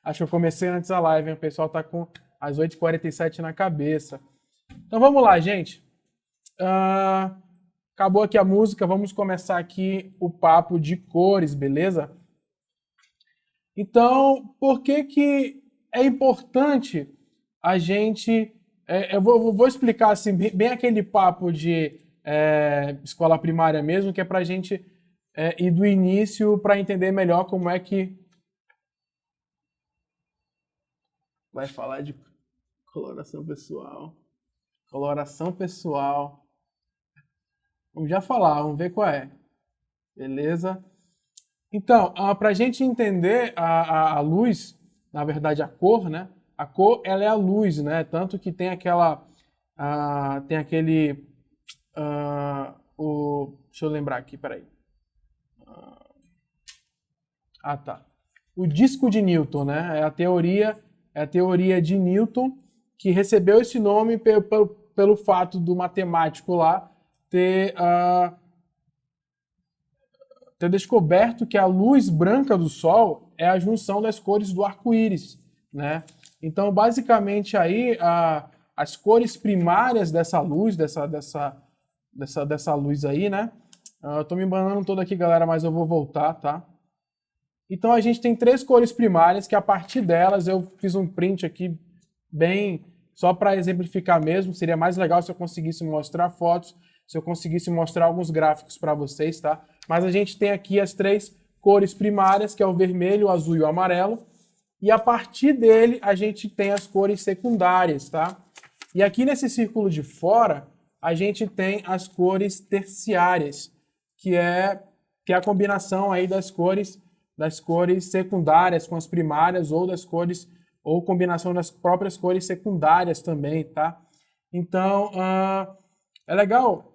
Acho que eu comecei antes a live, hein? O pessoal tá com as 8h47 na cabeça. Então vamos lá, gente. Acabou aqui a música, vamos começar aqui o papo de cores, beleza? Então, por que é importante a gente... eu vou explicar assim, bem aquele papo de escola primária mesmo, que é pra gente ir do início para entender melhor como é que vai falar de coloração pessoal. Coloração pessoal. Vamos já falar, vamos ver qual é. Beleza? Então, para a gente entender a luz, na verdade a cor, né? A cor, ela é a luz, né? Tanto que tem aquela... tem aquele... deixa eu lembrar aqui, peraí. Tá. O disco de Newton, né? É a teoria de Newton, que recebeu esse nome pelo fato do matemático lá ter descoberto que a luz branca do Sol é a junção das cores do arco-íris, né? Então, basicamente, aí as cores primárias dessa luz, dessa luz aí, né? Eu tô me embanando todo aqui, galera, mas eu vou voltar, tá? Então, a gente tem 3 cores primárias, que a partir delas eu fiz um print aqui bem só para exemplificar mesmo. Seria mais legal se eu conseguisse mostrar fotos, se eu conseguisse mostrar alguns gráficos para vocês, tá? Mas a gente tem aqui as 3 cores primárias, que é o vermelho, o azul e o amarelo. E a partir dele, a gente tem as cores secundárias, tá? E aqui nesse círculo de fora, a gente tem as cores terciárias, que é a combinação aí das cores secundárias com as primárias, ou combinação das próprias cores secundárias também, tá? Então, é legal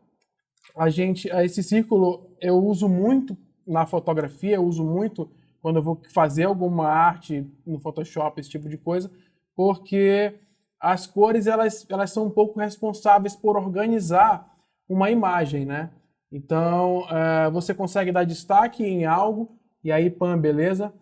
esse círculo eu uso muito na fotografia, eu uso muito quando eu vou fazer alguma arte no Photoshop, esse tipo de coisa, porque as cores elas são um pouco responsáveis por organizar uma imagem, né? Então, você consegue dar destaque em algo, e aí, pam, beleza?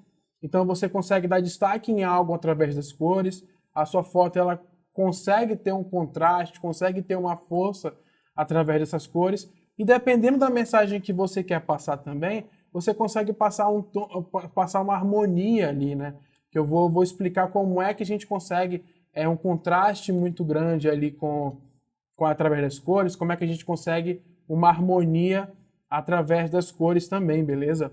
Então, você consegue dar destaque em algo através das cores, a sua foto ela consegue ter um contraste, consegue ter uma força através dessas cores, e dependendo da mensagem que você quer passar também, você consegue passar uma harmonia ali, né? Que eu vou explicar como é que a gente consegue um contraste muito grande ali através das cores, como é que a gente consegue uma harmonia através das cores também, beleza?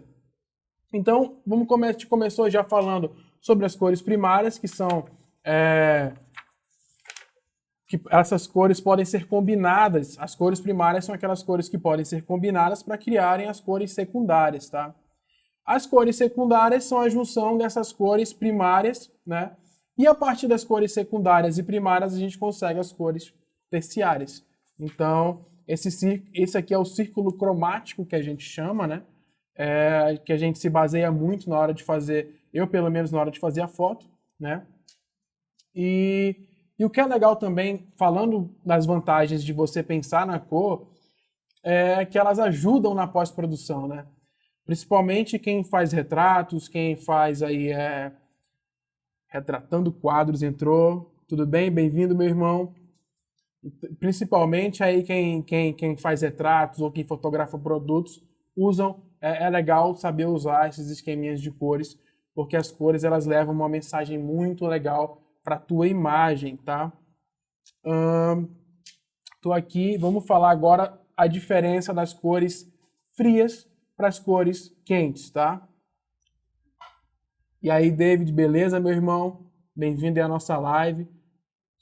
Então, a gente começou já falando sobre as cores primárias, que são... que essas cores podem ser combinadas. As cores primárias são aquelas cores que podem ser combinadas para criarem as cores secundárias, tá? As cores secundárias são a junção dessas cores primárias, né? E a partir das cores secundárias e primárias a gente consegue as cores terciárias. Então, esse aqui é o círculo cromático que a gente chama, né? Que a gente se baseia muito na hora de fazer, eu pelo menos na hora de fazer a foto, né? E o que é legal também, falando das vantagens de você pensar na cor, é que elas ajudam na pós-produção, né? Principalmente quem faz retratos, quem faz aí retratando quadros, entrou. Tudo bem? Bem-vindo, meu irmão. Principalmente aí quem faz retratos ou quem fotografa produtos, é legal saber usar esses esqueminhas de cores, porque as cores elas levam uma mensagem muito legal para a tua imagem, tá? Tô aqui, vamos falar agora a diferença das cores frias para as cores quentes, tá? E aí, David, beleza, meu irmão? Bem-vindo à nossa live.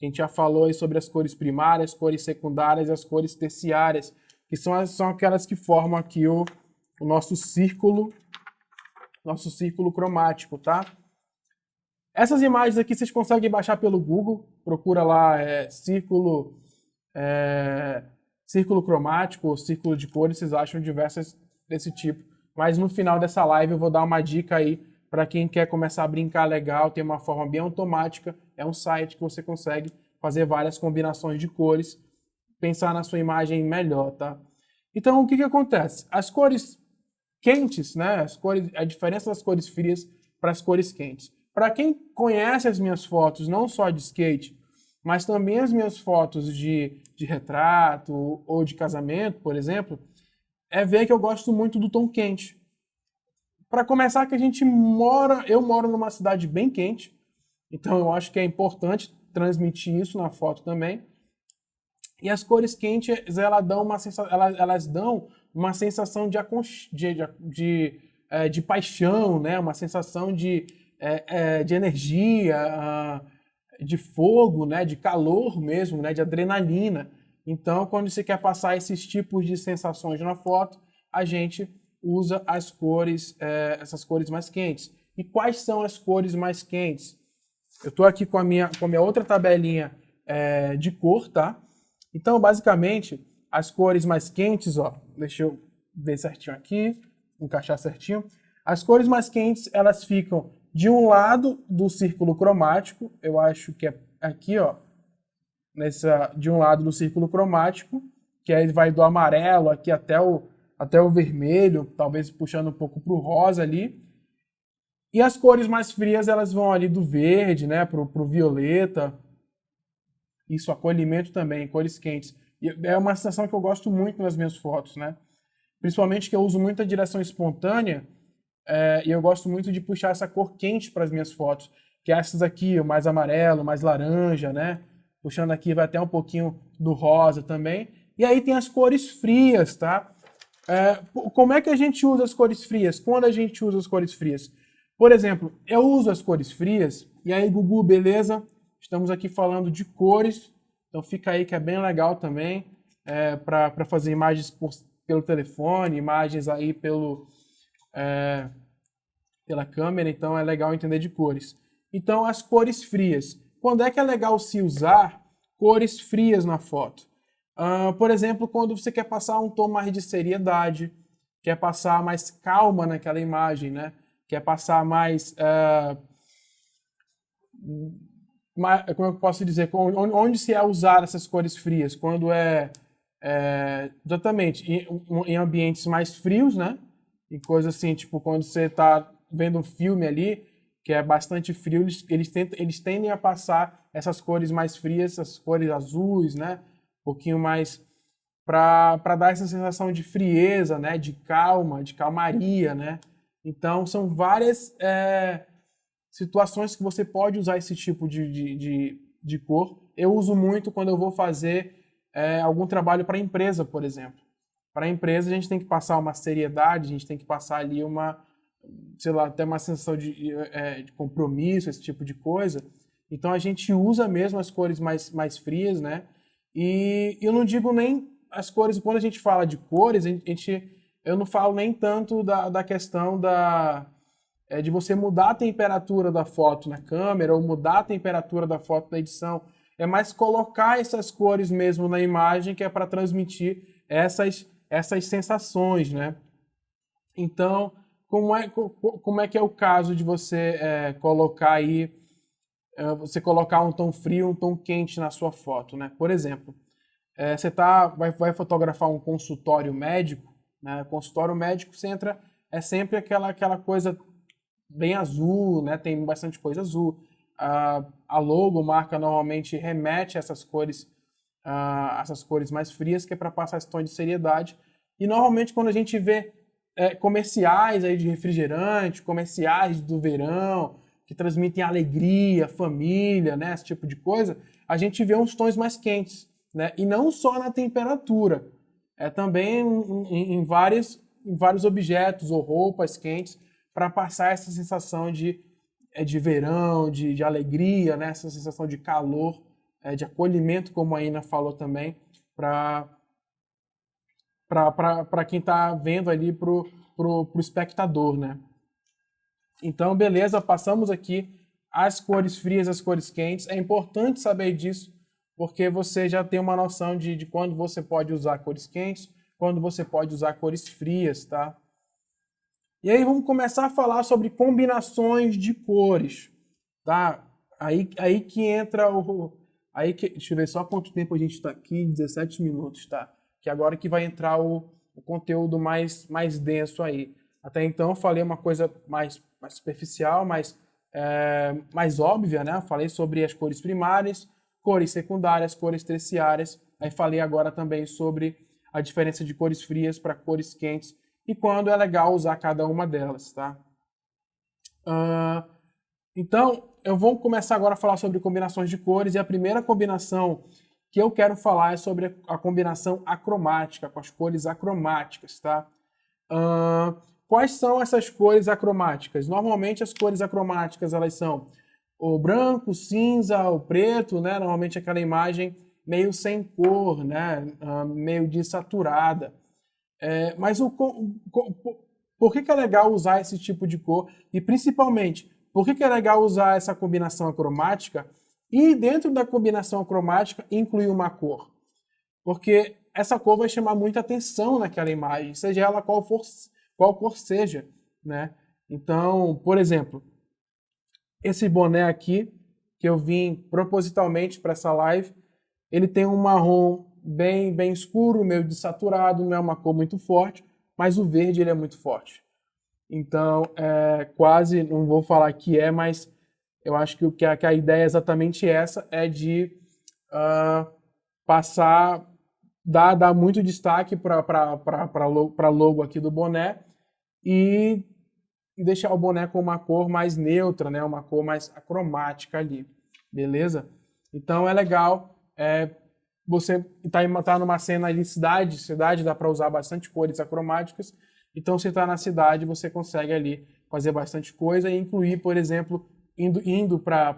A gente já falou aí sobre as cores primárias, cores secundárias e as cores terciárias, que são aquelas que formam aqui o nosso círculo cromático, tá? Essas imagens aqui vocês conseguem baixar pelo Google, procura lá círculo cromático ou círculo de cores, vocês acham diversas desse tipo. Mas no final dessa live eu vou dar uma dica aí para quem quer começar a brincar legal, tem uma forma bem automática, é um site que você consegue fazer várias combinações de cores, pensar na sua imagem melhor, tá? Então o que acontece? As cores quentes, né? A diferença das cores frias para as cores quentes. Para quem conhece as minhas fotos, não só de skate, mas também as minhas fotos de retrato ou de casamento, por exemplo, é ver que eu gosto muito do tom quente. Para começar, que eu moro numa cidade bem quente, então eu acho que é importante transmitir isso na foto também. E as cores quentes, elas dão uma sensação de paixão, né? Uma sensação de energia, de fogo, né? De calor mesmo, né? De adrenalina. Então, quando você quer passar esses tipos de sensações na foto, a gente usa essas cores mais quentes. E quais são as cores mais quentes? Eu estou aqui com a minha outra tabelinha de cor, tá? Então, basicamente, as cores mais quentes, ó, deixa eu ver certinho aqui, encaixar certinho. As cores mais quentes, elas ficam de um lado do círculo cromático, eu acho que é aqui, ó, de um lado do círculo cromático, que aí vai do amarelo aqui até o vermelho, talvez puxando um pouco para o rosa ali. E as cores mais frias, elas vão ali do verde, né, pro violeta. Isso, acolhimento também, cores quentes. E é uma sensação que eu gosto muito nas minhas fotos, né? Principalmente que eu uso muita direção espontânea, e eu gosto muito de puxar essa cor quente para as minhas fotos, que é essas aqui, o mais amarelo, mais laranja, né? Puxando aqui vai até um pouquinho do rosa também. E aí tem as cores frias, tá? Como é que a gente usa as cores frias? Quando a gente usa as cores frias? Por exemplo, eu uso as cores frias, e aí, Gugu, beleza? Estamos aqui falando de cores, então fica aí que é bem legal também, para fazer imagens pelo telefone, imagens aí pela câmera, então é legal entender de cores. Então, as cores frias. Quando é que é legal se usar cores frias na foto? Por exemplo, quando você quer passar um tom mais de seriedade, quer passar mais calma naquela imagem, né? Quer passar mais... como eu posso dizer? Onde se é usar essas cores frias? Quando exatamente, em ambientes mais frios, né? E coisas assim, tipo, quando você está vendo um filme ali, que é bastante frio, eles tendem a passar essas cores mais frias, essas cores azuis, né? Um pouquinho mais para dar essa sensação de frieza, né? De calma, de calmaria, né? Então, são várias situações que você pode usar esse tipo de cor. Eu uso muito quando eu vou fazer algum trabalho para a empresa, por exemplo. Para a empresa, a gente tem que passar uma seriedade, a gente tem que passar ali sei lá, até uma sensação de compromisso, esse tipo de coisa. Então, a gente usa mesmo as cores mais frias, né? E eu não digo nem as cores, quando a gente fala de cores, eu não falo nem tanto da questão de você mudar a temperatura da foto na câmera ou mudar a temperatura da foto na edição. É mais colocar essas cores mesmo na imagem, que é para transmitir essas sensações, né? Então, como é que é o caso de você colocar aí, você colocar um tom frio, um tom quente na sua foto, né? Por exemplo, você vai fotografar um consultório médico, né? Consultório médico, você entra, é sempre aquela coisa bem azul, né? Tem bastante coisa azul. A logomarca normalmente remete a essas cores mais frias, que é para passar esse tom de seriedade. E normalmente quando a gente vê comerciais aí de refrigerante, comerciais do verão, que transmitem alegria, família, né? Esse tipo de coisa, a gente vê uns tons mais quentes, né? E não só na temperatura, também em vários objetos ou roupas quentes, para passar essa sensação de verão, de alegria, né? Essa sensação de calor, de acolhimento, como a Ina falou também, para quem está vendo ali, pro espectador, né? Então, beleza, passamos aqui as cores frias, as cores quentes. É importante saber disso, porque você já tem uma noção de quando você pode usar cores quentes, quando você pode usar cores frias, tá? E aí vamos começar a falar sobre combinações de cores, tá? Aí que entra deixa eu ver só quanto tempo a gente está aqui, 17 minutos, tá? Que agora que vai entrar o conteúdo mais denso aí. Até então eu falei uma coisa mais superficial, mais mais óbvia, né? Eu falei sobre as cores primárias, cores secundárias, cores terciárias. Aí falei agora também sobre a diferença de cores frias para cores quentes e quando é legal usar cada uma delas, tá? Então, eu vou começar agora a falar sobre combinações de cores e a primeira combinação que eu quero falar é sobre a combinação acromática, com as cores acromáticas, tá? Quais são essas cores acromáticas? Normalmente as cores acromáticas elas são o branco, o cinza, o preto, né? Normalmente aquela imagem meio sem cor, né? Meio desaturada. Mas por que é legal usar esse tipo de cor? E principalmente, por que é legal usar essa combinação acromática? E dentro da combinação acromática incluir uma cor? Porque essa cor vai chamar muita atenção naquela imagem, seja ela qual cor seja, né? Então, por exemplo, esse boné aqui, que eu vim propositalmente para essa live, ele tem um marrom bem escuro, meio desaturado, não é uma cor muito forte, mas o verde ele é muito forte. Então, quase, não vou falar que mas eu acho que a ideia é exatamente essa, é de dar muito destaque para a logo aqui do boné e deixar o boné com uma cor mais neutra, né? Uma cor mais acromática ali, beleza? Então é legal você tá numa cena ali, cidade dá para usar bastante cores acromáticas, então você está na cidade, você consegue ali fazer bastante coisa e incluir, por exemplo, indo para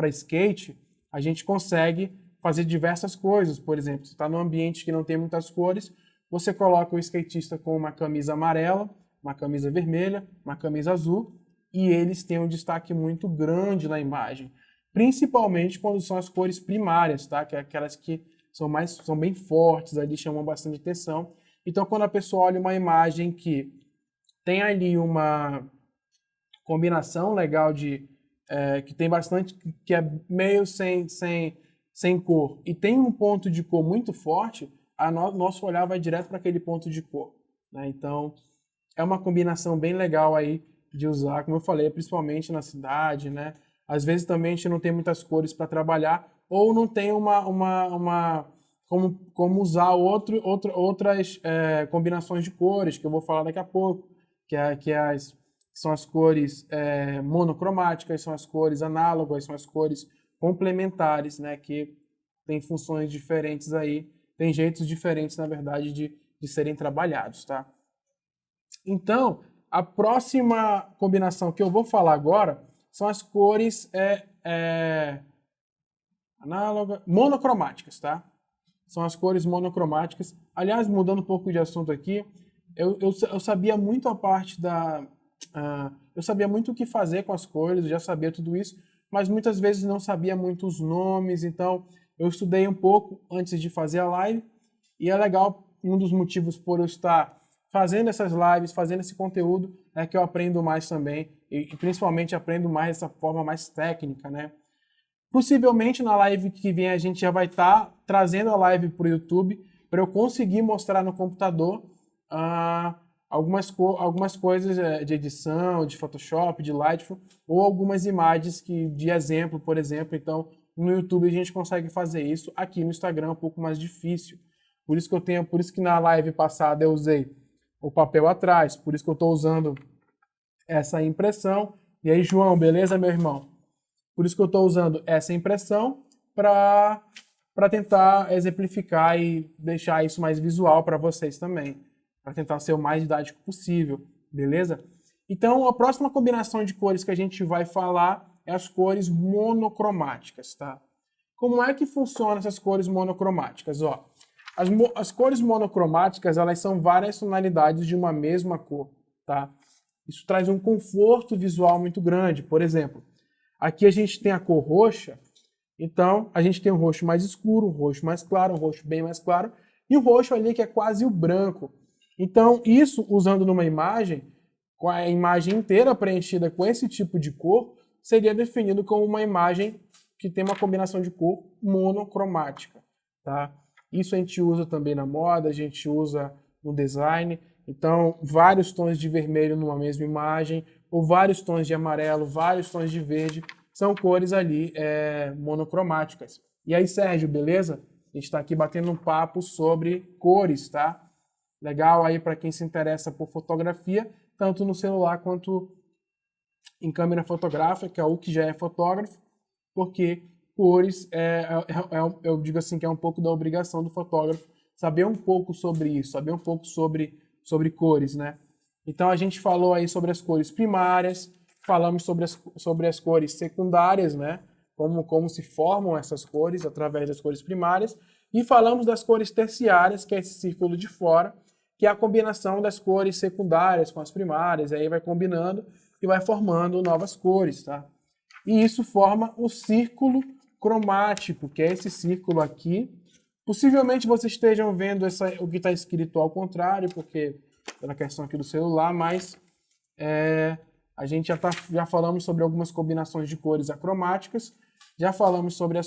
skate, a gente consegue fazer diversas coisas. Por exemplo, você está num ambiente que não tem muitas cores, você coloca o skatista com uma camisa amarela, uma camisa vermelha, uma camisa azul, e eles têm um destaque muito grande na imagem. Principalmente quando são as cores primárias, tá? Que é aquelas que são bem fortes, ali chamam bastante atenção. Então, quando a pessoa olha uma imagem que tem ali uma combinação legal que tem bastante, que é meio sem cor, e tem um ponto de cor muito forte, nosso olhar vai direto para aquele ponto de cor, né? Então, é uma combinação bem legal aí de usar, como eu falei, principalmente na cidade, né? Às vezes também a gente não tem muitas cores para trabalhar ou não tem como usar outras combinações de cores, que eu vou falar daqui a pouco, são as cores monocromáticas, são as cores análogas, são as cores complementares, né? Que tem funções diferentes aí, tem jeitos diferentes, na verdade, de serem trabalhados, tá? Então, a próxima combinação que eu vou falar agora são as cores monocromáticas, tá? São as cores monocromáticas. Aliás, mudando um pouco de assunto aqui, eu sabia muito a parte eu sabia muito o que fazer com as cores, eu já sabia tudo isso, mas muitas vezes não sabia muito os nomes, então eu estudei um pouco antes de fazer a live, e é legal, um dos motivos por eu estar fazendo essas lives, fazendo esse conteúdo, é que eu aprendo mais também, e principalmente aprendo mais dessa forma mais técnica, né? Possivelmente na live que vem a gente já vai estar trazendo a live para o YouTube para eu conseguir mostrar no computador algumas coisas de edição, de Photoshop, de Lightroom, ou algumas imagens de exemplo, por exemplo. Então, no YouTube a gente consegue fazer isso. Aqui no Instagram é um pouco mais difícil. Por isso que na live passada eu usei o papel atrás, por isso que eu estou usando essa impressão. E aí, João, beleza, meu irmão? Por isso que eu estou usando essa impressão para tentar exemplificar e deixar isso mais visual para vocês também, para tentar ser o mais didático possível, beleza? Então, a próxima combinação de cores que a gente vai falar é as cores monocromáticas, tá? Como é que funcionam essas cores monocromáticas? Ó, as cores monocromáticas, elas são várias tonalidades de uma mesma cor, tá? Isso traz um conforto visual muito grande. Por exemplo, aqui a gente tem a cor roxa, então a gente tem um roxo mais escuro, um roxo mais claro, um roxo bem mais claro, e um roxo ali que é quase o branco. Então, isso usando numa imagem, com a imagem inteira preenchida com esse tipo de cor, seria definido como uma imagem que tem uma combinação de cor monocromática, tá? Isso a gente usa também na moda, a gente usa no design. Então, vários tons de vermelho numa mesma imagem, ou vários tons de amarelo, vários tons de verde, são cores ali monocromáticas. E aí, Sérgio, beleza? A gente está aqui batendo um papo sobre cores, tá? Legal aí para quem se interessa por fotografia, tanto no celular quanto em câmera fotográfica, ou que já é fotógrafo, porque cores eu digo assim que é um pouco da obrigação do fotógrafo saber um pouco sobre isso, saber um pouco sobre cores, né? Então a gente falou aí sobre as cores primárias, falamos sobre as cores secundárias, né? Como se formam essas cores através das cores primárias, e falamos das cores terciárias, que é esse círculo de fora, que é a combinação das cores secundárias com as primárias, aí vai combinando e vai formando novas cores, tá? E isso forma o círculo cromático, que é esse círculo aqui. Possivelmente vocês estejam vendo o que está escrito ao contrário, porque pela questão aqui do celular, mas a gente já falamos sobre algumas combinações de cores acromáticas, já falamos sobre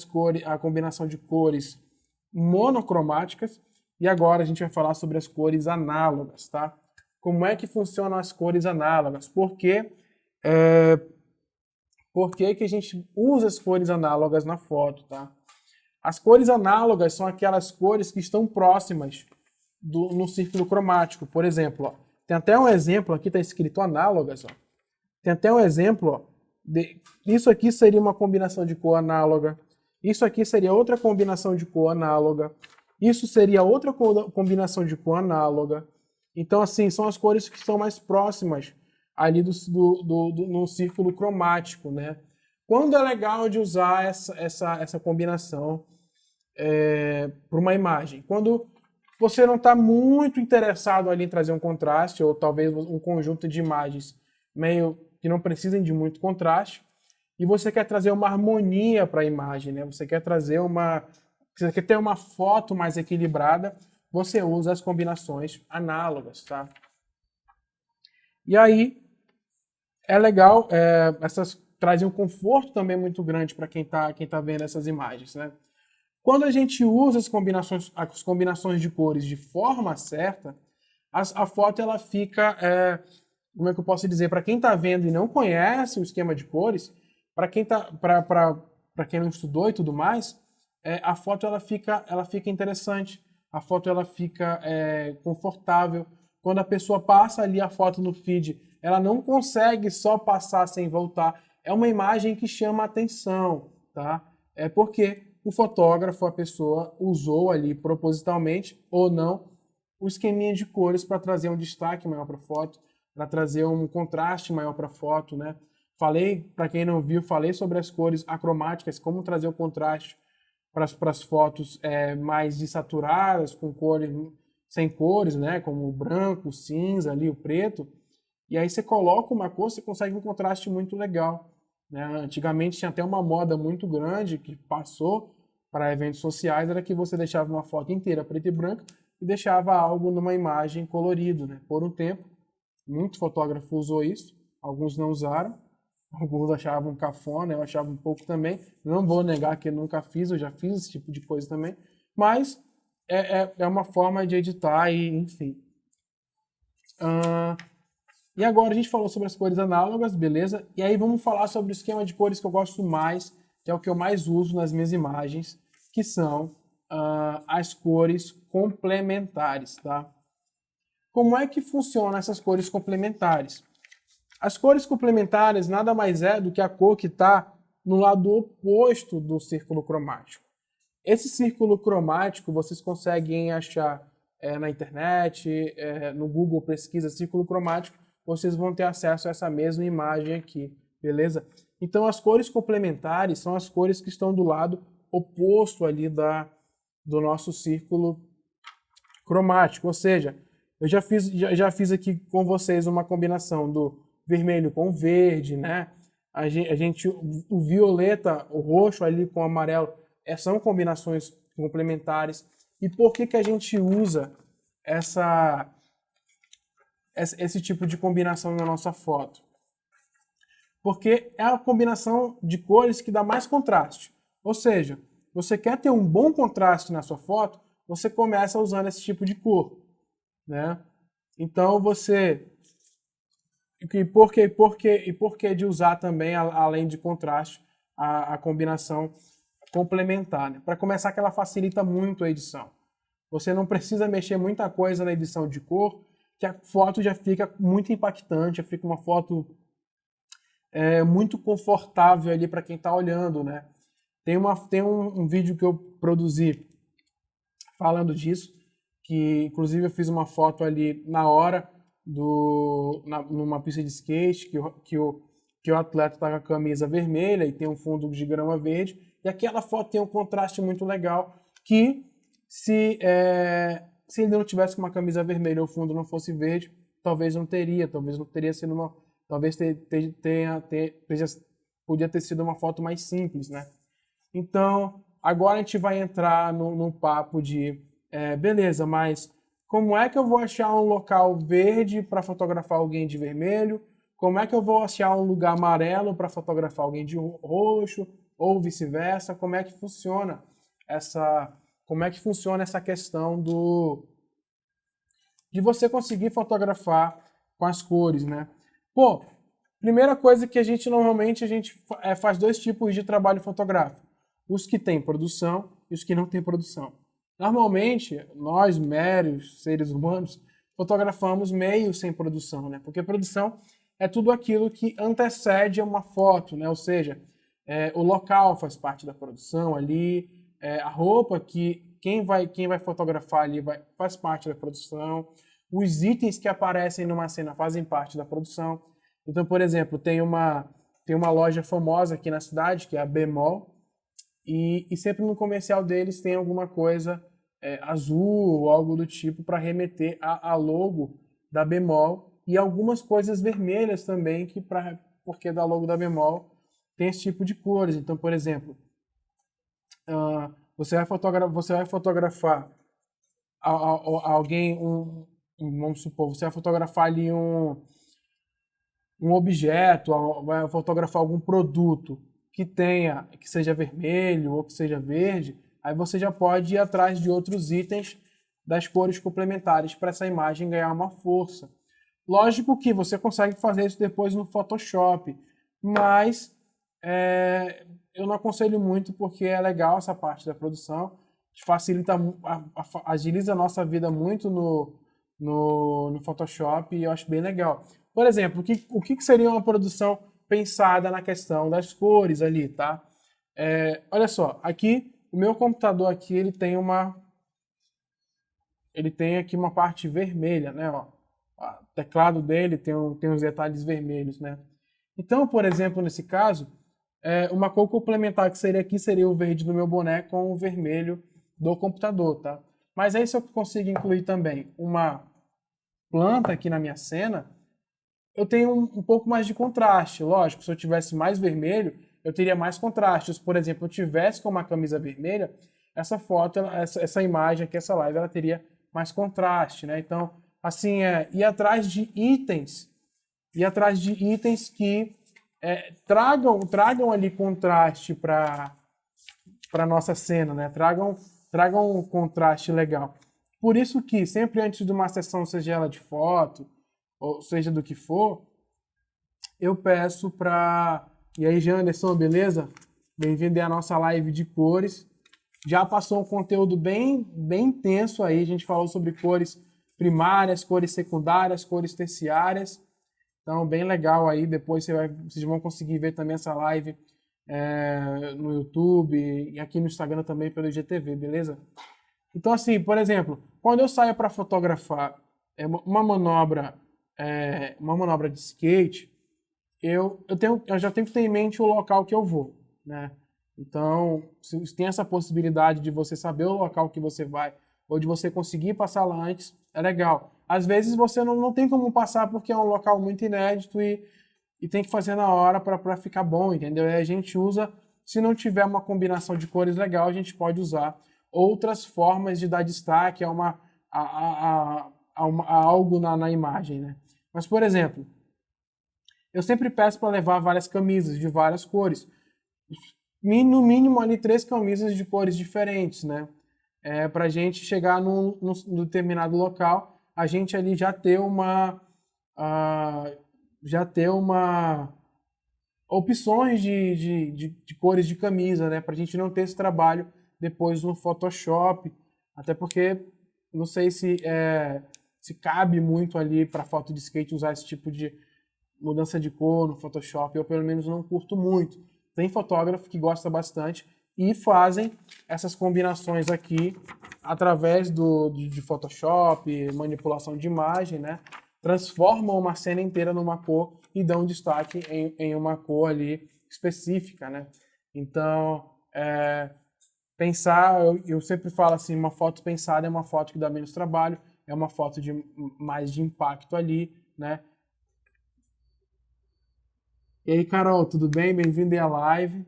a combinação de cores monocromáticas, e agora a gente vai falar sobre as cores análogas, tá? Como é que funcionam as cores análogas? Por que que a gente usa as cores análogas na foto, tá? As cores análogas são aquelas cores que estão próximas no círculo cromático. Por exemplo, ó, tem até um exemplo aqui, está escrito análogas. Ó. Tem até um exemplo, ó, isso aqui seria uma combinação de cor análoga, isso aqui seria outra combinação de cor análoga, isso seria outra combinação de cor análoga. Então, assim, são as cores que estão mais próximas ali no círculo cromático, né? Quando é legal de usar essa combinação para uma imagem? Quando você não está muito interessado ali em trazer um contraste, ou talvez um conjunto de imagens meio que não precisem de muito contraste, e você quer trazer uma harmonia para a imagem, né? Você quer ter uma foto mais equilibrada, você usa as combinações análogas, tá? E aí, é legal, essas trazem um conforto também muito grande para quem tá vendo essas imagens, né? Quando a gente usa as combinações de cores de forma certa, a foto ela fica, como é que eu posso dizer, para quem está vendo e não conhece o esquema de cores, para quem não estudou e tudo mais, a foto ela fica interessante, a foto ela fica confortável. Quando a pessoa passa ali a foto no feed, ela não consegue só passar sem voltar. É uma imagem que chama a atenção, tá? É porque o fotógrafo, a pessoa, usou ali propositalmente ou não o esqueminha de cores para trazer um destaque maior para a foto, para trazer um contraste maior para a foto, né? Para quem não viu, falei sobre as cores acromáticas, como trazer o contraste para as fotos mais desaturadas, com cores sem cores, né? Como o branco, o cinza, ali, o preto. E aí você coloca uma cor, você consegue um contraste muito legal. Né? Antigamente tinha até uma moda muito grande que passou para eventos sociais, era que você deixava uma foto inteira preta e branca e deixava algo numa imagem colorido. Né? Por um tempo, muitos fotógrafos usou isso, alguns não usaram, alguns achavam cafona, eu achava um pouco também. Não vou negar que eu nunca fiz, eu já fiz esse tipo de coisa também, mas é uma forma de editar e enfim. E agora a gente falou sobre as cores análogas, beleza? E aí vamos falar sobre o esquema de cores que eu gosto mais, que é o que eu mais uso nas minhas imagens, que são as cores complementares, tá? Como é que funcionam essas cores complementares? As cores complementares nada mais é do que a cor que está no lado oposto do círculo cromático. Esse círculo cromático vocês conseguem achar na internet, no Google pesquisa círculo cromático, vocês vão ter acesso a essa mesma imagem aqui, beleza? Então as cores complementares são as cores que estão do lado oposto ali do nosso círculo cromático, ou seja, eu já fiz aqui com vocês uma combinação do vermelho com verde, né? O violeta, o roxo ali com o amarelo, são combinações complementares. E por que a gente usa esse tipo de combinação na nossa foto? Porque é a combinação de cores que dá mais contraste. Ou seja, você quer ter um bom contraste na sua foto, você começa usando esse tipo de cor, né? Então você Por que de usar também, além de contraste, a combinação complementar, né? Para começar, que ela facilita muito a edição. Você não precisa mexer muita coisa na edição de cor, que a foto já fica muito impactante, já fica uma foto muito confortável ali para quem está olhando, né? Tem um vídeo que eu produzi falando disso, que inclusive eu fiz uma foto ali na hora numa pista de skate, que o atleta tá com a camisa vermelha e tem um fundo de grama verde, e aquela foto tem um contraste muito legal, que se ele não tivesse com uma camisa vermelha ou o fundo não fosse verde, talvez não teria sido uma, talvez podia ter sido uma foto mais simples, né? Então, agora a gente vai entrar no papo de, beleza, mas como é que eu vou achar um local verde para fotografar alguém de vermelho? Como é que eu vou achar um lugar amarelo para fotografar alguém de roxo? Ou vice-versa? Como é que funciona essa questão de você conseguir fotografar com as cores, né? Pô, primeira coisa que normalmente a gente faz dois tipos de trabalho fotográfico. Os que têm produção e os que não têm produção. Normalmente, nós, meros seres humanos, fotografamos meio sem produção, né? Porque produção é tudo aquilo que antecede uma foto, né? Ou seja, o local faz parte da produção ali, a roupa que quem vai fotografar ali faz parte da produção, os itens que aparecem numa cena fazem parte da produção. Então, por exemplo, tem uma loja famosa aqui na cidade, que é a Bemol, e sempre no comercial deles tem alguma coisa azul ou algo do tipo para remeter a logo da Bemol, e algumas coisas vermelhas também, porque da logo da Bemol tem esse tipo de cores. Então, por exemplo, você vai fotografar alguém, vamos supor, você vai fotografar ali um objeto, vai fotografar algum produto que seja vermelho ou que seja verde, aí você já pode ir atrás de outros itens das cores complementares para essa imagem ganhar uma força. Lógico que você consegue fazer isso depois no Photoshop, mas eu não aconselho muito, porque é legal essa parte da produção, facilita, agiliza a nossa vida muito no Photoshop, e eu acho bem legal. Por exemplo, o que seria uma produção pensada na questão das cores ali, tá? Olha só, aqui, o meu computador aqui, ele tem aqui uma parte vermelha, né? Ó, o teclado dele tem uns detalhes vermelhos, né? Então, por exemplo, nesse caso, uma cor complementar que seria aqui seria o verde do meu boné com o vermelho do computador, tá? Mas aí, se eu consigo incluir também uma planta aqui na minha cena, eu tenho um pouco mais de contraste. Lógico, se eu tivesse mais vermelho, eu teria mais contraste. Se, por exemplo, eu tivesse com uma camisa vermelha, essa foto, essa imagem aqui, essa live, ela teria mais contraste, né? Então, assim, ir atrás de itens que tragam ali contraste para nossa cena, né? Tragam um contraste legal. Por isso que sempre antes de uma sessão, seja ela de foto, ou seja do que for, eu peço para... E aí, Janderson, beleza? Bem-vindo à nossa live de cores. Já passou um conteúdo bem intenso aí, a gente falou sobre cores primárias, cores secundárias, cores terciárias. Então, bem legal aí. Depois vocês vão conseguir ver também essa live no YouTube e aqui no Instagram também pelo IGTV, beleza? Então, assim, por exemplo, quando eu saio para fotografar uma manobra de skate, eu já tenho que ter em mente o local que eu vou, né? Então, se tem essa possibilidade de você saber o local que você vai, ou de você conseguir passar lá antes, é legal. Às vezes você não tem como passar porque é um local muito inédito e tem que fazer na hora para ficar bom, entendeu? E a gente usa, se não tiver uma combinação de cores legal, a gente pode usar outras formas de dar destaque a algo na imagem, né? Mas, por exemplo, eu sempre peço para levar várias camisas de várias cores. No mínimo ali 3 camisas de cores diferentes, né? Para a gente chegar num determinado local, a gente ali já ter já ter uma opções de cores de camisa, né? Para a gente não ter esse trabalho depois no Photoshop, até porque não sei se cabe muito ali para foto de skate usar esse tipo de mudança de cor no Photoshop, eu pelo menos não curto muito. Tem fotógrafo que gosta bastante e fazem essas combinações aqui através de Photoshop, manipulação de imagem, né? Transformam uma cena inteira numa cor e dão destaque em uma cor ali específica, né? Então, pensar, eu sempre falo assim, uma foto pensada é uma foto que dá menos trabalho, é uma foto de mais de impacto ali, né? E aí, Carol, tudo bem? Bem-vindo aí à live.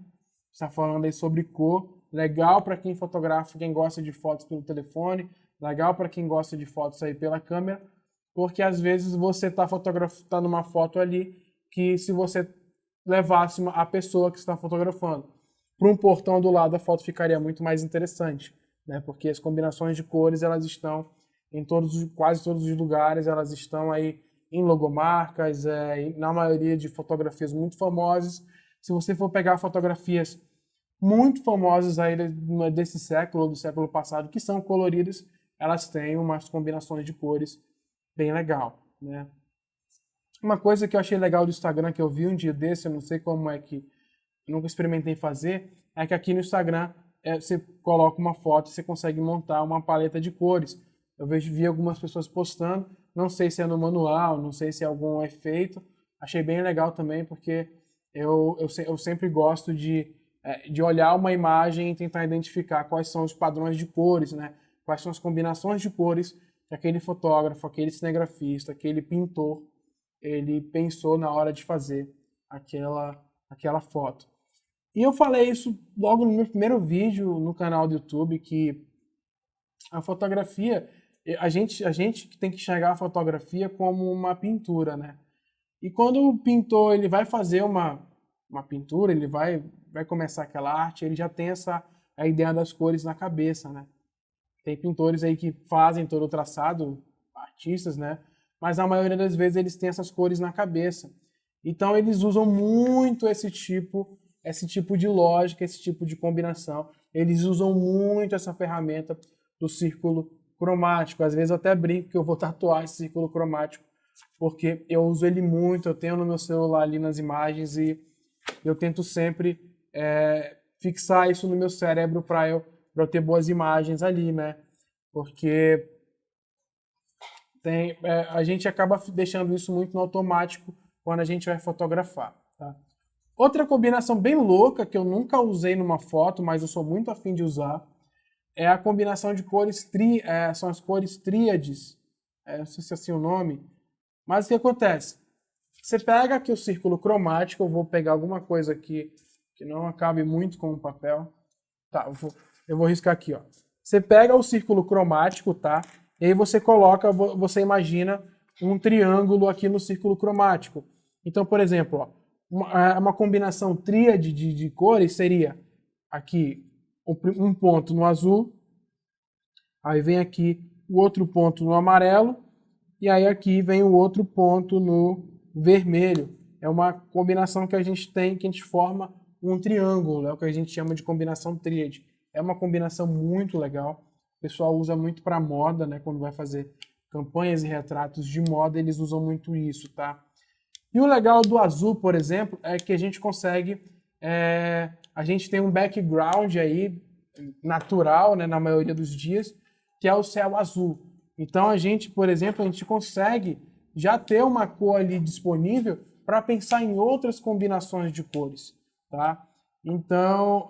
Está falando aí sobre cor. Legal para quem fotografa, quem gosta de fotos pelo telefone. Legal para quem gosta de fotos aí pela câmera. Porque às vezes você está fotografando uma foto ali que se você levasse a pessoa que está fotografando para um portão do lado, a foto ficaria muito mais interessante, né? Porque as combinações de cores elas estão em quase todos os lugares, elas estão aí em logomarcas, na maioria de fotografias muito famosas. Se você for pegar fotografias muito famosas aí desse século ou do século passado, que são coloridas, elas têm umas combinações de cores bem legal, né? Uma coisa que eu achei legal do Instagram, que eu vi um dia desse, eu não sei como é que, eu nunca experimentei fazer, é que aqui no Instagram você coloca uma foto e você consegue montar uma paleta de cores. Vi algumas pessoas postando, não sei se é no manual, não sei se é algum efeito. Achei bem legal também, porque eu sempre gosto de olhar uma imagem e tentar identificar quais são os padrões de cores, né? Quais são as combinações de cores que aquele fotógrafo, aquele cinegrafista, aquele pintor, ele pensou na hora de fazer aquela foto. E eu falei isso logo no meu primeiro vídeo no canal do YouTube, que a fotografia, a gente tem que enxergar a fotografia como uma pintura, né? E quando o pintor ele vai fazer uma pintura, ele vai começar aquela arte, ele já tem a ideia das cores na cabeça, né? Tem pintores aí que fazem todo o traçado, artistas, né? Mas a maioria das vezes eles têm essas cores na cabeça. Então eles usam muito esse tipo de lógica, esse tipo de combinação. Eles usam muito essa ferramenta do círculo cromático. Às vezes eu até brinco que eu vou tatuar esse círculo cromático, porque eu uso ele muito, eu tenho no meu celular ali nas imagens e eu tento sempre fixar isso no meu cérebro para eu ter boas imagens ali, né? Porque a gente acaba deixando isso muito no automático quando a gente vai fotografar, tá? Outra combinação bem louca que eu nunca usei numa foto, mas eu sou muito afim de usar, é a combinação de cores, são as cores tríades, não sei se é assim o nome, mas o que acontece? Você pega aqui o círculo cromático, eu vou pegar alguma coisa aqui que não acabe muito com o papel. Tá, eu vou riscar aqui, ó. Você pega o círculo cromático, tá? E aí você imagina um triângulo aqui no círculo cromático. Então, por exemplo, ó, uma combinação tríade de cores seria aqui um ponto no azul, aí vem aqui o outro ponto no amarelo, e aí aqui vem o outro ponto no vermelho. É uma combinação que a gente tem, que a gente forma um triângulo, é o que a gente chama de combinação tríade. É uma combinação muito legal. O pessoal usa muito para moda, né? Quando vai fazer campanhas e retratos de moda, eles usam muito isso, tá? E o legal do azul, por exemplo, é que a gente consegue... a gente tem um background aí natural, né, na maioria dos dias, que é o céu azul. Então a gente, por exemplo, a gente consegue já ter uma cor ali disponível para pensar em outras combinações de cores, tá? Então,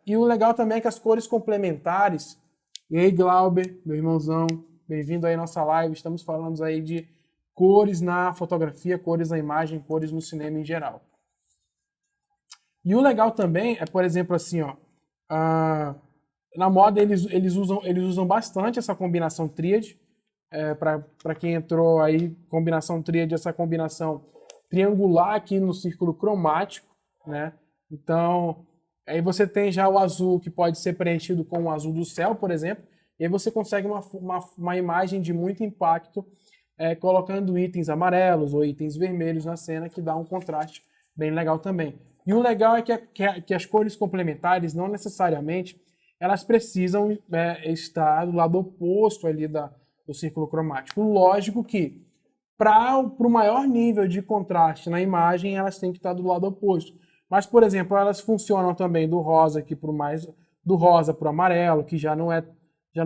e o legal também é que as cores complementares... E aí, Glauber, meu irmãozão, bem-vindo aí à nossa live. Estamos falando aí de cores na fotografia, cores na imagem, cores no cinema em geral. E o legal também é, por exemplo, assim, ó, na moda eles usam bastante essa combinação tríade. Para quem entrou aí, combinação tríade, essa combinação triangular aqui no círculo cromático, né? Então, aí você tem já o azul que pode ser preenchido com o azul do céu, por exemplo, e aí você consegue uma imagem de muito impacto colocando itens amarelos ou itens vermelhos na cena, que dá um contraste bem legal também. E o legal é que as cores complementares, não necessariamente, elas precisam estar do lado oposto ali do círculo cromático. Lógico que, para o maior nível de contraste na imagem, elas têm que estar do lado oposto. Mas, por exemplo, elas funcionam também do rosa aqui para do rosa para o amarelo, que já não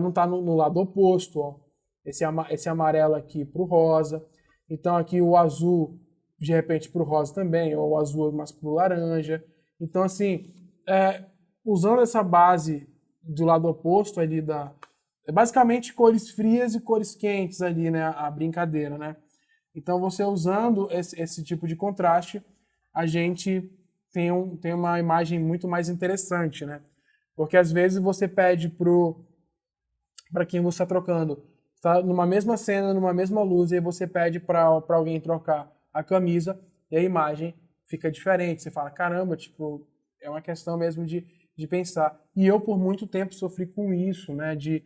está no lado oposto, ó. Esse amarelo aqui para o rosa. Então aqui o azul, de repente, para o rosa também, ou o azul mais para o laranja. Então, assim, usando essa base do lado oposto ali basicamente cores frias e cores quentes ali, né? A brincadeira, né? Então, você usando esse tipo de contraste, a gente tem uma imagem muito mais interessante, né? Porque às vezes você pede para quem você está trocando, está numa mesma cena, numa mesma luz, e aí você pede para alguém trocar a camisa e a imagem fica diferente. Você fala, caramba, tipo, é uma questão mesmo de pensar. E eu, por muito tempo, sofri com isso, né? De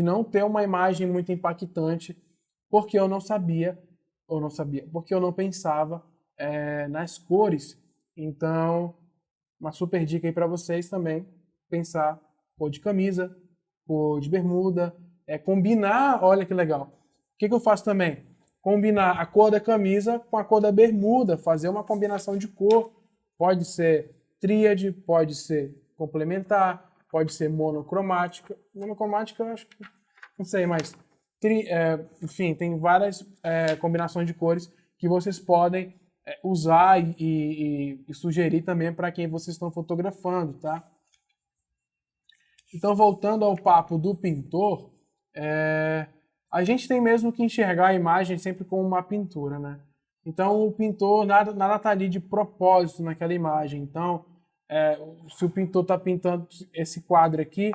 não ter uma imagem muito impactante, porque eu não sabia, porque eu não pensava nas cores. Então, uma super dica aí para vocês também, pensar cor de camisa, cor de bermuda, combinar, olha que legal. O que eu faço também? Combinar a cor da camisa com a cor da bermuda, fazer uma combinação de cor. Pode ser tríade, pode ser complementar, pode ser monocromática. Monocromática, eu acho que não sei, mas enfim, tem várias combinações de cores que vocês podem usar e sugerir também para quem vocês estão fotografando, tá? Então, voltando ao papo do pintor, a gente tem mesmo que enxergar a imagem sempre como uma pintura, né? Então, o pintor, nada tá ali de propósito naquela imagem. Então, se o pintor está pintando esse quadro aqui,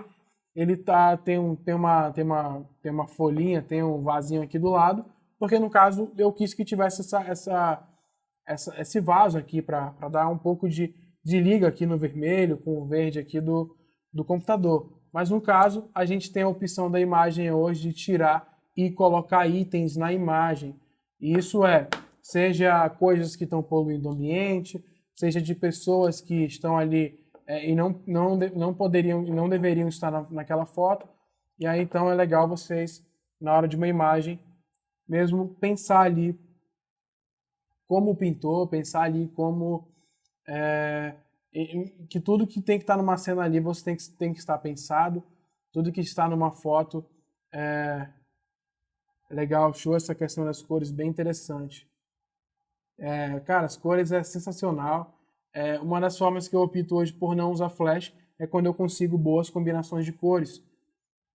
ele tem uma folhinha, tem um vasinho aqui do lado, porque no caso eu quis que tivesse esse vaso aqui para dar um pouco de liga aqui no vermelho com o verde aqui do computador. Mas no caso, a gente tem a opção da imagem hoje de tirar e colocar itens na imagem. E isso seja coisas que estão poluindo o ambiente, seja de pessoas que estão ali e não poderiam e não deveriam estar naquela foto. E aí então é legal vocês, na hora de uma imagem, mesmo pensar ali como pintor, pensar ali como que tudo que tem que estar numa cena ali você tem que estar pensado, tudo que está numa foto legal, show essa questão das cores, bem interessante. Cara, as cores é sensacional. Uma das formas que eu opto hoje por não usar flash é quando eu consigo boas combinações de cores.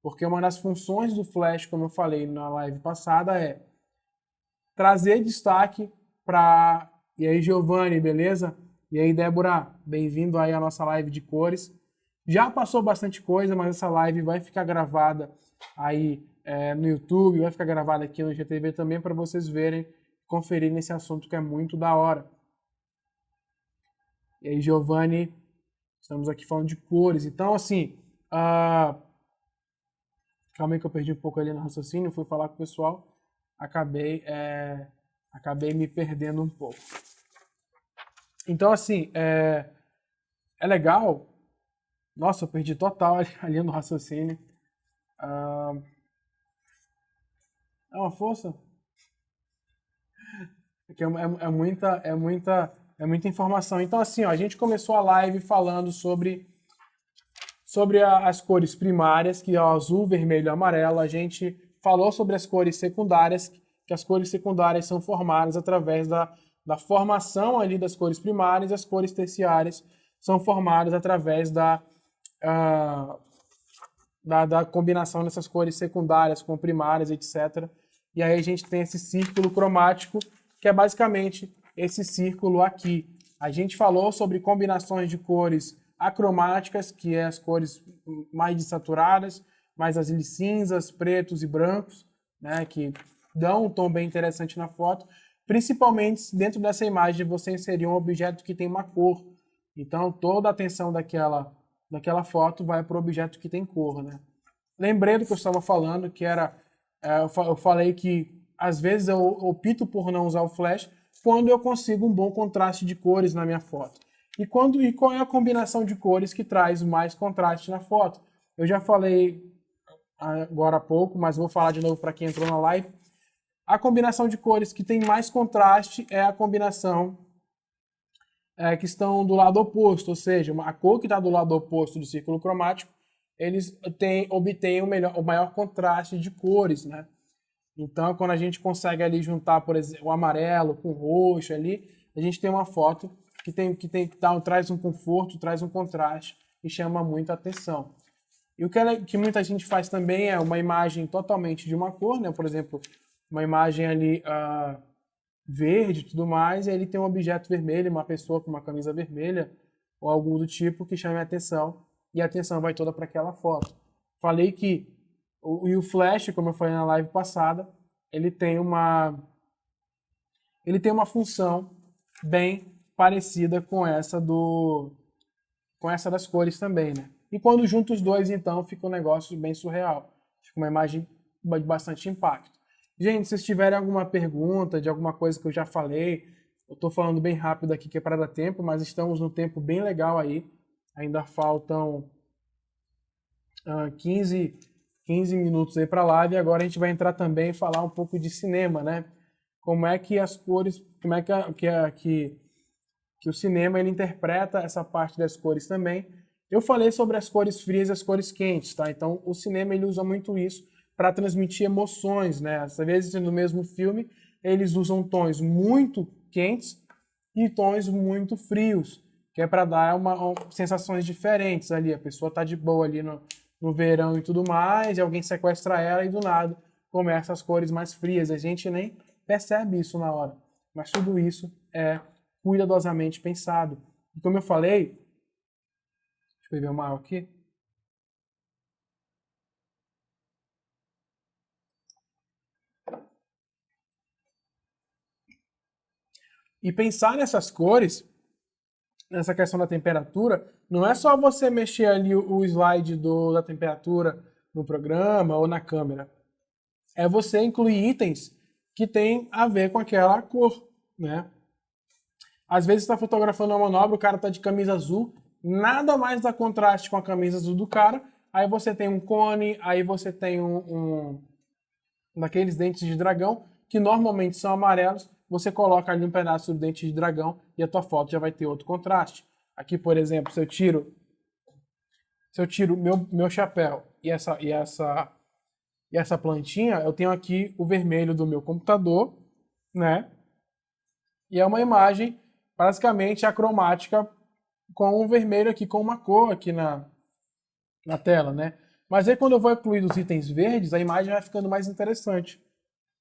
Porque uma das funções do flash, como eu falei na live passada, é trazer destaque para... E aí, Giovanni, beleza? E aí, Débora, bem-vindo aí à nossa live de cores. Já passou bastante coisa, mas essa live vai ficar gravada aí no YouTube, vai ficar gravada aqui no GTV também para vocês verem, conferir nesse assunto que é muito da hora. E aí, Giovanni, estamos aqui falando de cores. Então, assim, calma aí que eu perdi um pouco ali no raciocínio, fui falar com o pessoal, acabei me perdendo um pouco. Então, assim, é legal. Nossa, eu perdi total ali no raciocínio. É uma força? Porque é muita informação. Então, assim, ó, a gente começou a live falando sobre as cores primárias, que é o azul, vermelho e amarelo. A gente falou sobre as cores secundárias, que as cores secundárias são formadas através da formação ali das cores primárias, as cores terciárias são formadas através da combinação dessas cores secundárias com primárias, etc. E aí a gente tem esse círculo cromático, que é basicamente esse círculo aqui. A gente falou sobre combinações de cores acromáticas, que é as cores mais desaturadas, mais as cinzas, pretos e brancos, né, que dão um tom bem interessante na foto, principalmente dentro dessa imagem você inserir um objeto que tem uma cor. Então toda a atenção daquela foto vai para o objeto que tem cor, né? Lembrei do que eu estava falando, que era eu falei que às vezes eu opto por não usar o flash quando eu consigo um bom contraste de cores na minha foto. E qual é a combinação de cores que traz mais contraste na foto? Eu já falei agora há pouco, mas vou falar de novo para quem entrou na live. A combinação de cores que tem mais contraste é a combinação que estão do lado oposto, ou seja, a cor que está do lado oposto do círculo cromático, eles obtêm o maior contraste de cores, né? Então, quando a gente consegue ali juntar, por exemplo, o amarelo com o roxo ali, a gente tem uma foto traz um conforto, traz um contraste e chama muito a atenção. E o que muita gente faz também é uma imagem totalmente de uma cor, né? Por exemplo, uma imagem ali verde e tudo mais, e ele tem um objeto vermelho, uma pessoa com uma camisa vermelha ou algo do tipo que chame a atenção, e a atenção vai toda para aquela foto. Falei que o flash, como eu falei na live passada, ele tem uma função bem parecida com essa das cores também, né? E quando junta os dois, então, fica um negócio bem surreal. Fica uma imagem de bastante impacto. Gente, se vocês tiverem alguma pergunta de alguma coisa que eu já falei, eu estou falando bem rápido aqui que é para dar tempo, mas estamos num tempo bem legal aí. Ainda faltam 15 minutos aí para a live, e agora a gente vai entrar também e falar um pouco de cinema, né? Como é que as cores, como é que o cinema ele interpreta essa parte das cores também. Eu falei sobre as cores frias e as cores quentes, tá? Então o cinema ele usa muito isso para transmitir emoções, né? Às vezes no mesmo filme eles usam tons muito quentes e tons muito frios, que é para dar sensações diferentes ali. A pessoa tá de boa ali no verão e tudo mais, e alguém sequestra ela e do nada começa as cores mais frias. A gente nem percebe isso na hora, mas tudo isso é cuidadosamente pensado. E como eu falei, deixa eu beber uma água aqui. E pensar nessas cores, nessa questão da temperatura, não é só você mexer ali o slide da temperatura no programa ou na câmera. É você incluir itens que tem a ver com aquela cor, né? Às vezes você está fotografando uma manobra, o cara está de camisa azul, nada mais dá contraste com a camisa azul do cara, aí você tem um cone, aí você tem um daqueles dentes de dragão, que normalmente são amarelos, você coloca ali um pedaço do dente de dragão e a tua foto já vai ter outro contraste. Aqui, por exemplo, se eu tiro meu chapéu e essa plantinha, eu tenho aqui o vermelho do meu computador, né? E é uma imagem basicamente acromática com um vermelho aqui, com uma cor aqui na tela, né? Mas aí quando eu vou incluir os itens verdes, a imagem vai ficando mais interessante.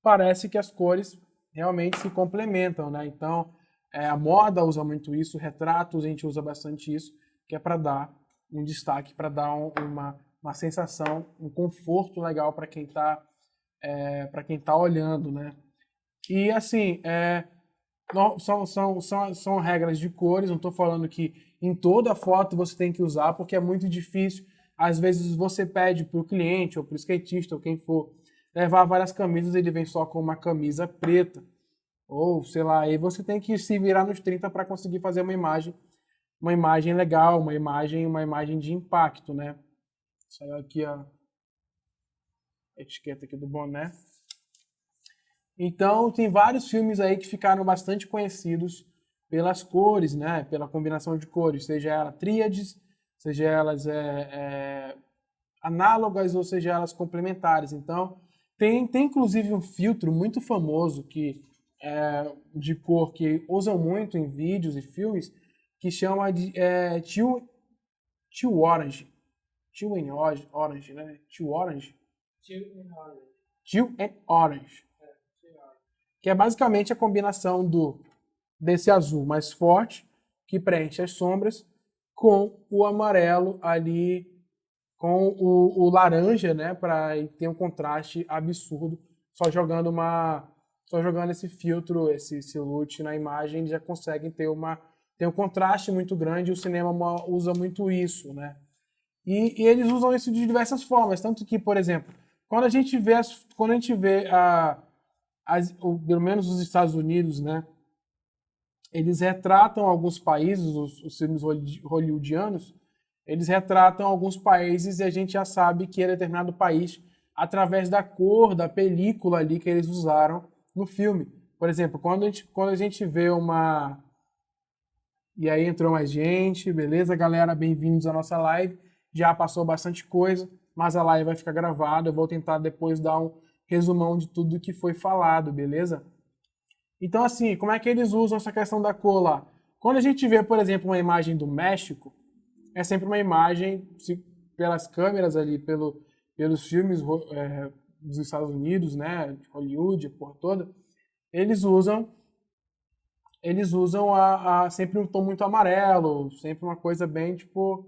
Parece que as cores realmente se complementam, né? Então, a moda usa muito isso, retratos a gente usa bastante isso, que é para dar um destaque, para dar uma sensação, um conforto legal para quem está olhando, né? E assim, são regras de cores, não estou falando que em toda foto você tem que usar, porque é muito difícil. Às vezes você pede para o cliente, ou para o skatista, ou quem for, levar várias camisas, ele vem só com uma camisa preta. Ou, sei lá, aí você tem que se virar nos 30 para conseguir fazer uma imagem legal, uma imagem de impacto, né? Saiu aqui a etiqueta aqui do boné. Então, tem vários filmes aí que ficaram bastante conhecidos pelas cores, né? Pela combinação de cores, seja elas tríades, seja elas análogas ou seja elas complementares. Então, tem inclusive um filtro muito famoso de cor que usam muito em vídeos e filmes que chama de Teal Orange. Teal and Orange, né? Teal Orange. Teal and Orange. Que é basicamente a combinação desse azul mais forte, que preenche as sombras, com o amarelo ali, com o laranja, né, para ter um contraste absurdo. Só jogando esse filtro, esse silhouette na imagem, já conseguem ter um contraste muito grande. O cinema usa muito isso, né? E eles usam isso de diversas formas, tanto que, por exemplo, quando a gente vê pelo menos os Estados Unidos, né? Eles retratam alguns países, os filmes hollywoodianos, eles retratam alguns países e a gente já sabe que é determinado país através da cor da película ali que eles usaram no filme. Por exemplo, quando a gente vê uma... E aí entrou mais gente, beleza, galera? Bem-vindos à nossa live. Já passou bastante coisa, mas a live vai ficar gravada. Eu vou tentar depois dar um resumão de tudo que foi falado, beleza? Então, assim, como é que eles usam essa questão da cor lá? Quando a gente vê, por exemplo, uma imagem do México, é sempre uma imagem, pelas câmeras ali, pelos filmes dos Estados Unidos, né, Hollywood, a porra toda, eles usam sempre um tom muito amarelo, sempre uma coisa bem, tipo,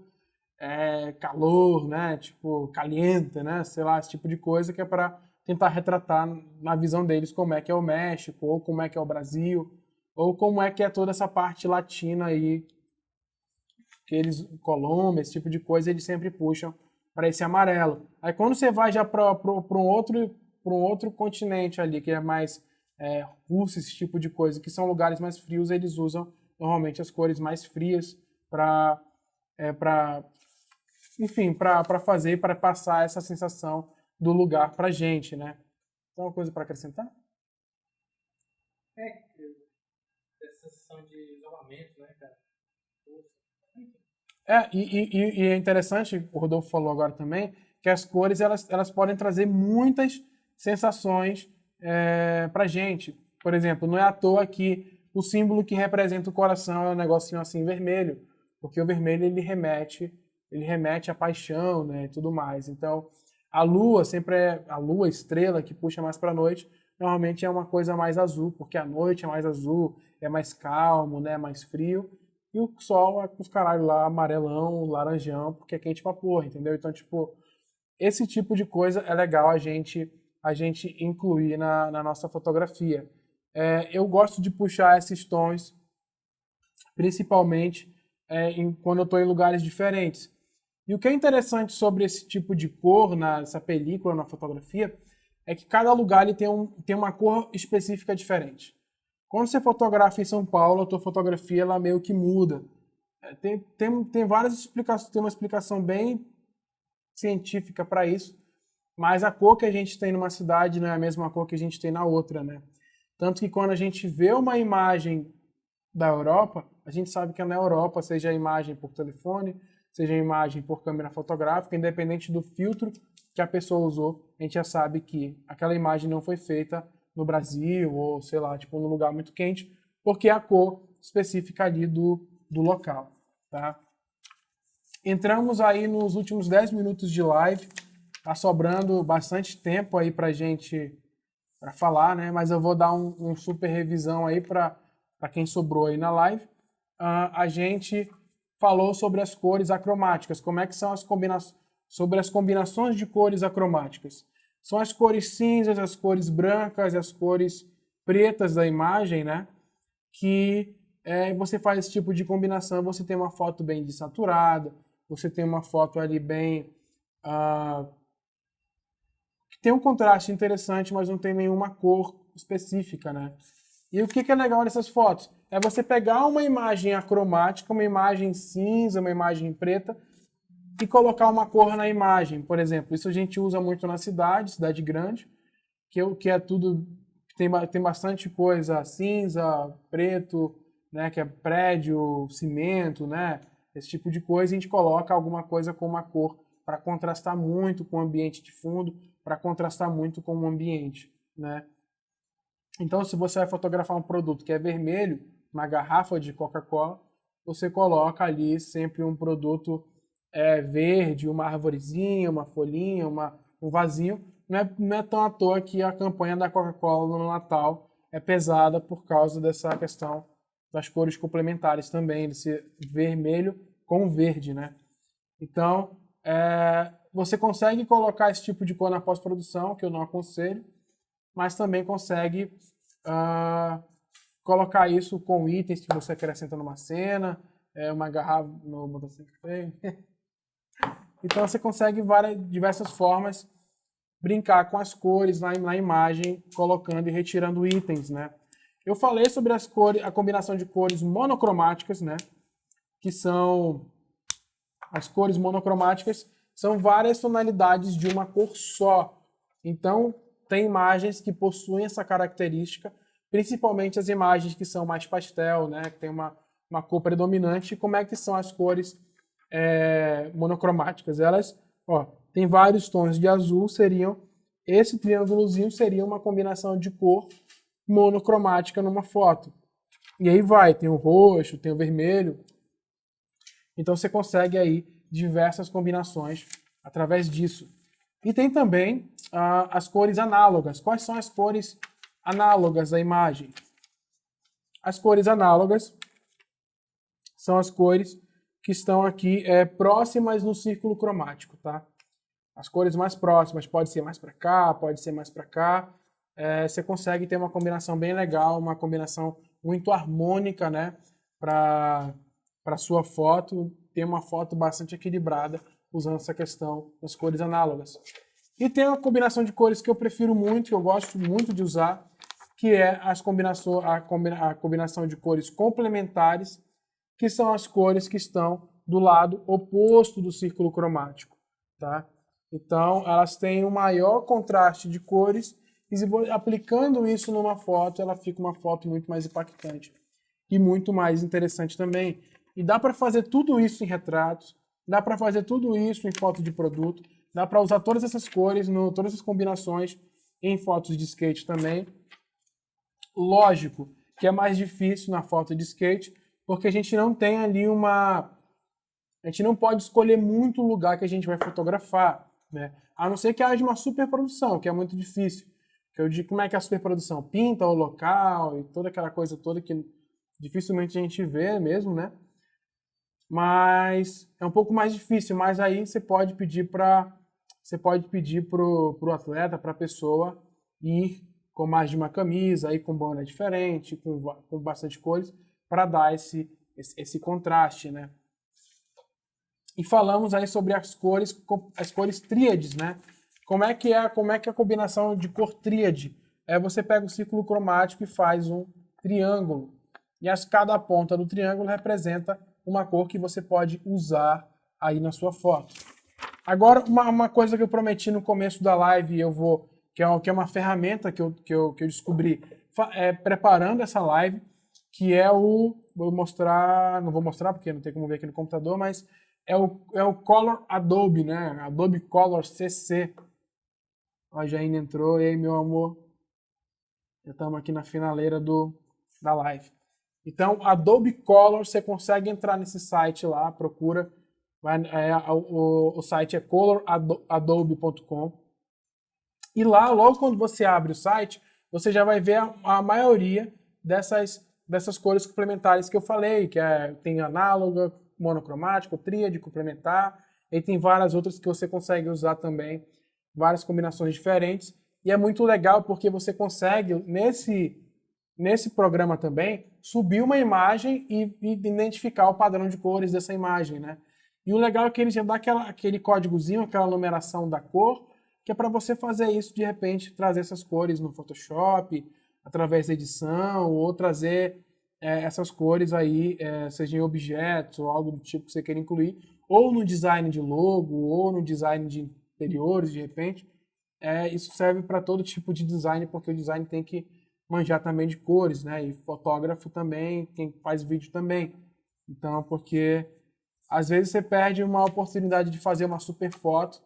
calor, né, tipo, caliente, né, sei lá, esse tipo de coisa que é para tentar retratar na visão deles como é que é o México, ou como é que é o Brasil, ou como é que é toda essa parte latina aí, que eles, Colômbia, esse tipo de coisa, eles sempre puxam para esse amarelo. Aí quando você vai já para um outro continente ali, que é mais Rússia, esse tipo de coisa, que são lugares mais frios, eles usam normalmente as cores mais frias para enfim, para fazer, para passar essa sensação do lugar para gente, né? Tem alguma coisa para acrescentar? É, essa sensação de isolamento, né, cara? E é interessante, o Rodolfo falou agora também, que as cores elas podem trazer muitas sensações pra gente. Por exemplo, não é à toa que o símbolo que representa o coração é um negocinho assim vermelho, porque o vermelho ele remete à paixão, né, e tudo mais. Então, a lua sempre é a lua, a estrela que puxa mais para a noite, normalmente é uma coisa mais azul, porque a noite é mais azul, é mais calmo, né, mais frio. E o sol é com os caralho lá, amarelão, laranjão, porque é quente pra porra, entendeu? Então, tipo, esse tipo de coisa é legal a gente incluir na nossa fotografia. Eu gosto de puxar esses tons, principalmente quando eu estou em lugares diferentes. E o que é interessante sobre esse tipo de cor nessa película, na fotografia, é que cada lugar ele tem uma cor específica diferente. Quando você fotografa em São Paulo, a tua fotografia ela meio que muda. Tem várias explicações, tem uma explicação bem científica para isso, mas a cor que a gente tem numa cidade não é a mesma cor que a gente tem na outra, né? Tanto que quando a gente vê uma imagem da Europa, a gente sabe que é na Europa, seja a imagem por telefone, seja a imagem por câmera fotográfica, independente do filtro que a pessoa usou, a gente já sabe que aquela imagem não foi feita no Brasil ou, sei lá, tipo, num lugar muito quente, porque é a cor específica ali do local, tá? Entramos aí nos últimos 10 minutos de live, tá sobrando bastante tempo aí pra gente para falar, né? Mas eu vou dar um super revisão aí para quem sobrou aí na live. A gente falou sobre as cores acromáticas, como é que são as combinações, sobre as combinações de cores acromáticas. São as cores cinzas, as cores brancas, as cores pretas da imagem, né? Que você faz esse tipo de combinação, você tem uma foto bem desaturada, você tem uma foto ali bem que tem um contraste interessante, mas não tem nenhuma cor específica, né? E o que é legal nessas fotos? É você pegar uma imagem acromática, uma imagem cinza, uma imagem preta, e colocar uma cor na imagem, por exemplo. Isso a gente usa muito na cidade grande, que é tudo, tem bastante coisa cinza, preto, né, que é prédio, cimento, né, esse tipo de coisa, e a gente coloca alguma coisa com uma cor para contrastar muito com o ambiente de fundo, para contrastar muito com o ambiente, né. Então, se você vai fotografar um produto que é vermelho, uma garrafa de Coca-Cola, você coloca ali sempre um produto verde, uma arvorezinha, uma folhinha, um vasinho. Não é tão à toa que a campanha da Coca-Cola no Natal é pesada por causa dessa questão das cores complementares também, desse vermelho com verde, né? Então, você consegue colocar esse tipo de cor na pós-produção, que eu não aconselho, mas também consegue colocar isso com itens que você acrescenta numa cena, uma garrafa no motocicleta. Então você consegue diversas formas brincar com as cores na imagem, colocando e retirando itens, né? Eu falei sobre as cores, a combinação de cores monocromáticas, né? Que são as cores monocromáticas, são várias tonalidades de uma cor só. Então, tem imagens que possuem essa característica, principalmente as imagens que são mais pastel, né? Que tem uma cor predominante. E como é que são as cores monocromáticas? Elas, ó, tem vários tons de azul, esse triângulozinho seria uma combinação de cor monocromática numa foto. E aí tem o roxo, tem o vermelho. Então você consegue aí diversas combinações através disso. E tem também as cores análogas. Quais são as cores análogas à imagem? As cores análogas são as cores que estão aqui próximas no círculo cromático, tá? As cores mais próximas, pode ser mais para cá, pode ser mais para cá. Você consegue ter uma combinação bem legal, uma combinação muito harmônica, né? Para sua foto, ter uma foto bastante equilibrada usando essa questão das cores análogas. E tem uma combinação de cores que eu prefiro muito, que eu gosto muito de usar, que é a combinação de cores complementares, que são as cores que estão do lado oposto do círculo cromático, tá? Então, elas têm um maior contraste de cores e aplicando isso numa foto, ela fica uma foto muito mais impactante e muito mais interessante também. E dá para fazer tudo isso em retratos, dá para fazer tudo isso em foto de produto, dá para usar todas essas cores, todas essas combinações em fotos de skate também. Lógico que é mais difícil na foto de skate, porque a gente não tem ali a gente não pode escolher muito o lugar que a gente vai fotografar, né? A não ser que haja uma superprodução, que é muito difícil. Que eu digo, como é que é a superprodução? Pinta o local e toda aquela coisa toda que dificilmente a gente vê mesmo, né? Mas é um pouco mais difícil, mas aí você pode pedir pro atleta, para a pessoa ir com mais de uma camisa, ir com boné diferente, com bastante cores, para dar esse contraste, né? E falamos aí sobre as cores tríades, né? Como é que é a combinação de cor tríade? Você pega o círculo cromático e faz um triângulo. E cada ponta do triângulo representa uma cor que você pode usar aí na sua foto. Agora, uma coisa que eu prometi no começo da live, que é uma ferramenta que eu descobri preparando essa live, que vou mostrar, não vou mostrar porque não tem como ver aqui no computador, mas é o Color Adobe, né? Adobe Color CC. A Jaine entrou, e aí, meu amor? Já estamos aqui na finaleira da live. Então, Adobe Color, você consegue entrar nesse site lá, procura. O site é coloradobe.com. E lá, logo quando você abre o site, você já vai ver a maioria dessas cores complementares que eu falei, tem análoga, monocromático, tríade, complementar, e tem várias outras que você consegue usar também, várias combinações diferentes. E é muito legal porque você consegue, nesse programa também, subir uma imagem e identificar o padrão de cores dessa imagem, né? E o legal é que ele já dá aquele códigozinho, aquela numeração da cor, que é para você fazer isso, de repente, trazer essas cores no Photoshop, através da edição, ou trazer essas cores aí, seja em objetos ou algo do tipo que você queira incluir, ou no design de logo, ou no design de interiores, de repente. Isso serve para todo tipo de design, porque o design tem que manjar também de cores, né? E fotógrafo também, quem faz vídeo também. Então, porque às vezes você perde uma oportunidade de fazer uma super foto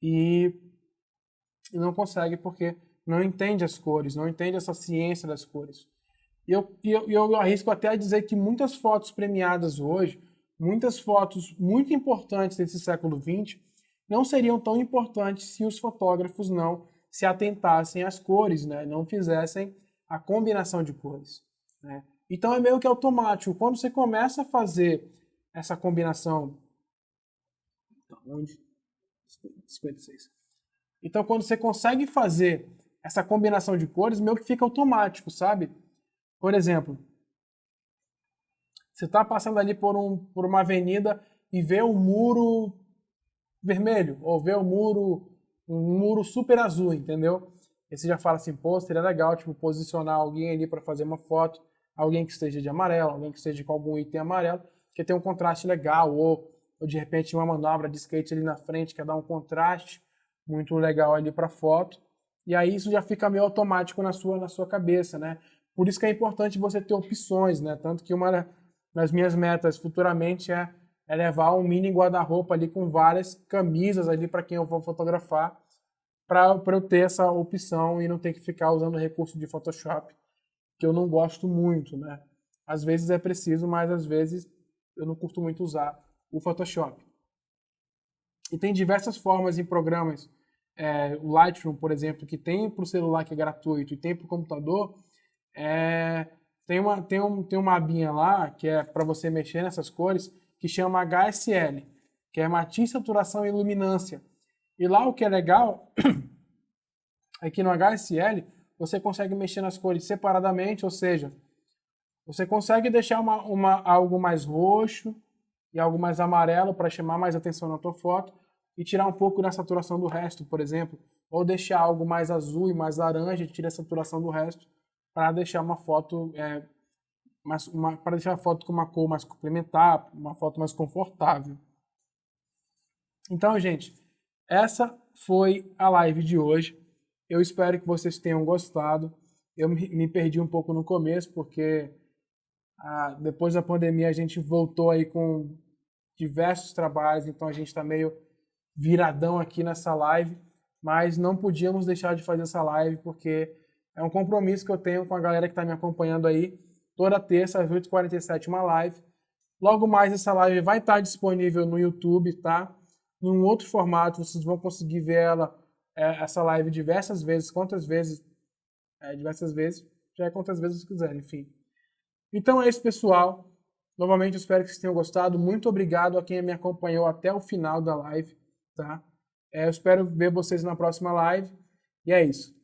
e não consegue porque não entende as cores, não entende essa ciência das cores. E eu arrisco até a dizer que muitas fotos premiadas hoje, muitas fotos muito importantes desse século XX, não seriam tão importantes se os fotógrafos não se atentassem às cores, né? Não fizessem a combinação de cores, né? Então é meio que automático. Quando você começa a fazer essa combinação... Onde? 56. Então quando você consegue fazer essa combinação de cores, meio que fica automático, sabe? Por exemplo, você está passando ali por uma avenida e vê um muro vermelho, ou vê um muro um muro super azul, entendeu? E você já fala assim, pô, seria legal, tipo, posicionar alguém ali para fazer uma foto, alguém que esteja de amarelo, alguém que esteja com algum item amarelo, que tem um contraste legal, ou de repente uma manobra de skate ali na frente, que dá um contraste muito legal ali para foto. E aí isso já fica meio automático na sua cabeça, né? Por isso que é importante você ter opções, né? Tanto que uma das minhas metas futuramente é levar um mini guarda-roupa ali com várias camisas ali para quem eu vou fotografar, para eu ter essa opção e não ter que ficar usando recurso de Photoshop, que eu não gosto muito, né? Às vezes é preciso, mas às vezes eu não curto muito usar o Photoshop. E tem diversas formas em programas, o Lightroom, por exemplo, que tem para o celular que é gratuito e tem para o computador, tem uma abinha lá que é para você mexer nessas cores, que chama HSL, que é Matiz, Saturação e Luminância. E lá o que é legal é que no HSL você consegue mexer nas cores separadamente, ou seja, você consegue deixar algo mais roxo e algo mais amarelo para chamar mais atenção na tua foto e tirar um pouco da saturação do resto, por exemplo. Ou deixar algo mais azul e mais laranja e tirar a saturação do resto para deixar uma foto para deixar a foto com uma cor mais complementar, uma foto mais confortável. Então, gente, essa foi a live de hoje. Eu espero que vocês tenham gostado. Eu me perdi um pouco no começo, porque depois da pandemia a gente voltou aí com diversos trabalhos, então a gente está meio viradão aqui nessa live, mas não podíamos deixar de fazer essa live, porque é um compromisso que eu tenho com a galera que está me acompanhando aí. Toda terça, às 8h47, uma live. Logo mais, essa live vai estar disponível no YouTube, tá? Num outro formato, vocês vão conseguir ver essa live diversas vezes, quantas vezes? Diversas vezes, já é quantas vezes vocês quiserem, enfim. Então é isso, pessoal. Novamente, eu espero que vocês tenham gostado. Muito obrigado a quem me acompanhou até o final da live, tá? Eu espero ver vocês na próxima live. E é isso.